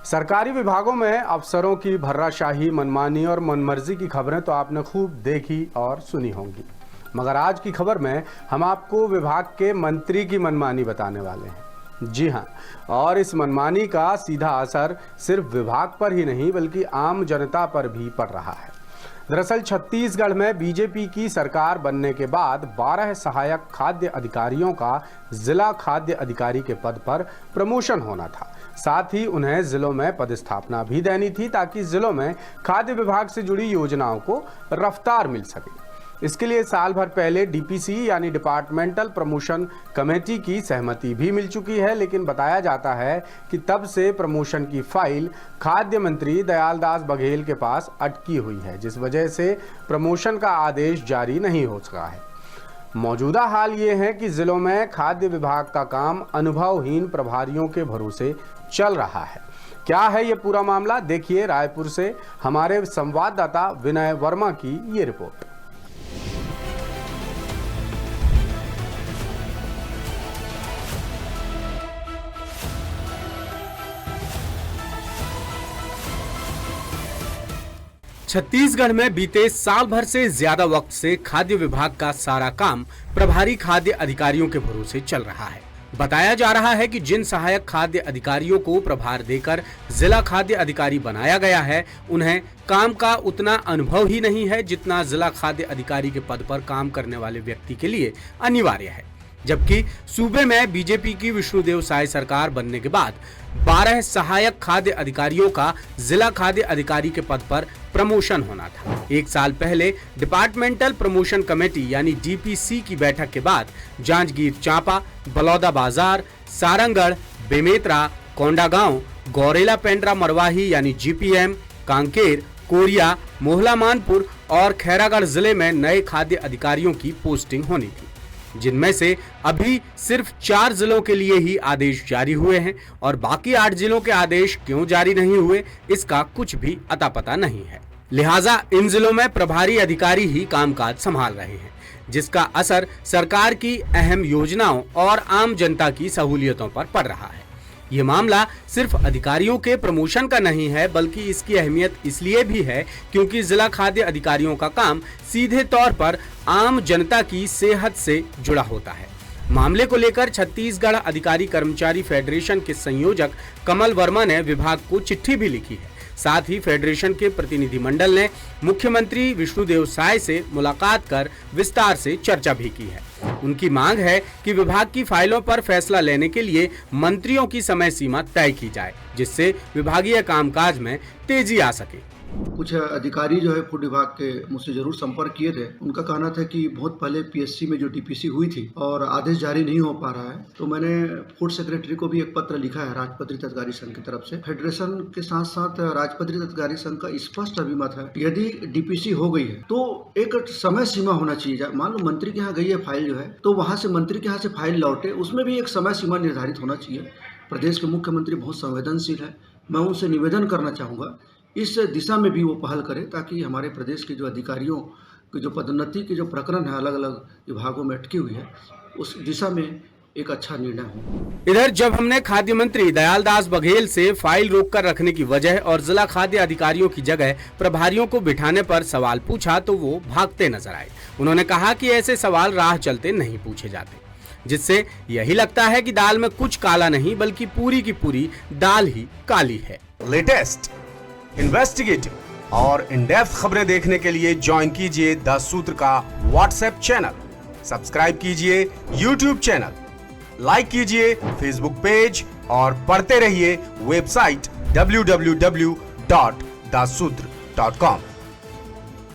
सरकारी विभागों में अफसरों की भर्राशाही, मनमानी और मनमर्जी की खबरें तो आपने खूब देखी और सुनी होंगी, मगर आज की खबर में हम आपको विभाग के मंत्री की मनमानी बताने वाले हैं। जी हां, और इस मनमानी का सीधा असर सिर्फ विभाग पर ही नहीं बल्कि आम जनता पर भी पड़ रहा है। दरअसल छत्तीसगढ़ में बीजेपी की सरकार बनने के बाद 12 सहायक खाद्य अधिकारियों का जिला खाद्य अधिकारी के पद पर प्रमोशन होना था। साथ ही उन्हें जिलों में पदस्थापना भी देनी थी ताकि जिलों में खाद्य विभाग से जुड़ी योजनाओं को रफ्तार मिल सके। इसके लिए साल भर पहले डीपीसी यानी डिपार्टमेंटल प्रमोशन कमेटी की सहमति भी मिल चुकी है, लेकिन बताया जाता है कि तब से प्रमोशन की फाइल खाद्य मंत्री दयालदास बघेल के पास अटकी हुई है, जिस वजह से प्रमोशन का आदेश जारी नहीं हो सका है। मौजूदा हाल ये है कि जिलों में खाद्य विभाग का काम अनुभवहीन प्रभारियों के भरोसे चल रहा है। क्या है ये पूरा मामला, देखिए रायपुर से हमारे संवाददाता विनय वर्मा की ये रिपोर्ट। छत्तीसगढ़ में बीते साल भर से ज्यादा वक्त से खाद्य विभाग का सारा काम प्रभारी खाद्य अधिकारियों के भरोसे चल रहा है। बताया जा रहा है कि जिन सहायक खाद्य अधिकारियों को प्रभार देकर जिला खाद्य अधिकारी बनाया गया है, उन्हें काम का उतना अनुभव ही नहीं है जितना जिला खाद्य अधिकारी के पद पर काम करने वाले व्यक्ति के लिए अनिवार्य है। जबकि सूबे में बीजेपी की विष्णुदेव साय सरकार बनने के बाद 12 सहायक खाद्य अधिकारियों का जिला खाद्य अधिकारी के पद पर प्रमोशन होना था। एक साल पहले डिपार्टमेंटल प्रमोशन कमेटी यानी डीपीसी की बैठक के बाद जांजगीर चांपा, बलौदाबाजार, सारंगढ़, बेमेतरा, कोंडागांव, गौरेला पेंड्रा मरवाही यानी जीपीएम, कांकेर, कोरिया, मोहला मानपुर और खैरागढ़ जिले में नए खाद्य अधिकारियों की पोस्टिंग होनी थी, जिनमें से अभी सिर्फ 4 जिलों के लिए ही आदेश जारी हुए हैं और बाकी 8 जिलों के आदेश क्यों जारी नहीं हुए, इसका कुछ भी अता पता नहीं है। लिहाजा इन जिलों में प्रभारी अधिकारी ही कामकाज संभाल रहे हैं, जिसका असर सरकार की अहम योजनाओं और आम जनता की सहूलियतों पर पड़ रहा है। ये मामला सिर्फ अधिकारियों के प्रमोशन का नहीं है, बल्कि इसकी अहमियत इसलिए भी है क्योंकि जिला खाद्य अधिकारियों का काम सीधे तौर पर आम जनता की सेहत से जुड़ा होता है। मामले को लेकर छत्तीसगढ़ अधिकारी कर्मचारी फेडरेशन के संयोजक कमल वर्मा ने विभाग को चिट्ठी भी लिखी है। साथ ही फेडरेशन के प्रतिनिधिमंडल ने मुख्यमंत्री विष्णुदेव साय से मुलाकात कर विस्तार से चर्चा भी की है। उनकी मांग है कि विभाग की फाइलों पर फैसला लेने के लिए मंत्रियों की समय सीमा तय की जाए, जिससे विभागीय कामकाज में तेजी आ सके। कुछ अधिकारी जो है फूड विभाग के मुझसे जरूर संपर्क किए थे। उनका कहना था कि बहुत पहले पीएससी में जो डीपीसी हुई थी और आदेश जारी नहीं हो पा रहा है, तो मैंने फूड सेक्रेटरी को भी एक पत्र लिखा है राजपत्रित अधिकारी संघ की तरफ से। फेडरेशन के साथ साथ राजपत्रित अधिकारी संघ का स्पष्ट अभिमत है, यदि डीपीसी हो गई है तो एक समय सीमा होना चाहिए। मान लो मंत्री के यहाँ गई है फाइल जो है, तो वहाँ से मंत्री के यहाँ से फाइल लौटे, उसमें भी एक समय सीमा निर्धारित होना चाहिए। प्रदेश के मुख्यमंत्री बहुत संवेदनशील है, मैं उनसे निवेदन करना चाहूँगा इस दिशा में भी वो पहल करें ताकि हमारे प्रदेश के जो अधिकारियों की जो पदोन्नति के जो प्रकरण है अलग अलग विभागों में अटकी हुई है, उस दिशा में एक अच्छा निर्णय हो। इधर जब हमने खाद्य मंत्री दयालदास बघेल से फाइल रोक कर रखने की वजह और जिला खाद्य अधिकारियों की जगह प्रभारियों को बिठाने पर सवाल पूछा तो वो भागते नजर आए। उन्होंने कहा कि ऐसे सवाल राह चलते नहीं पूछे जाते, जिससे यही लगता है कि दाल में कुछ काला नहीं बल्कि पूरी की पूरी दाल ही काली है। लेटेस्ट, इन्वेस्टिगेटिव और इन डेप्थ खबरें देखने के लिए ज्वाइन कीजिए द सूत्र का व्हाट्सएप चैनल, सब्सक्राइब कीजिए यूट्यूब चैनल, लाइक कीजिए फेसबुक पेज और पढ़ते रहिए वेबसाइट www.dasudr.com।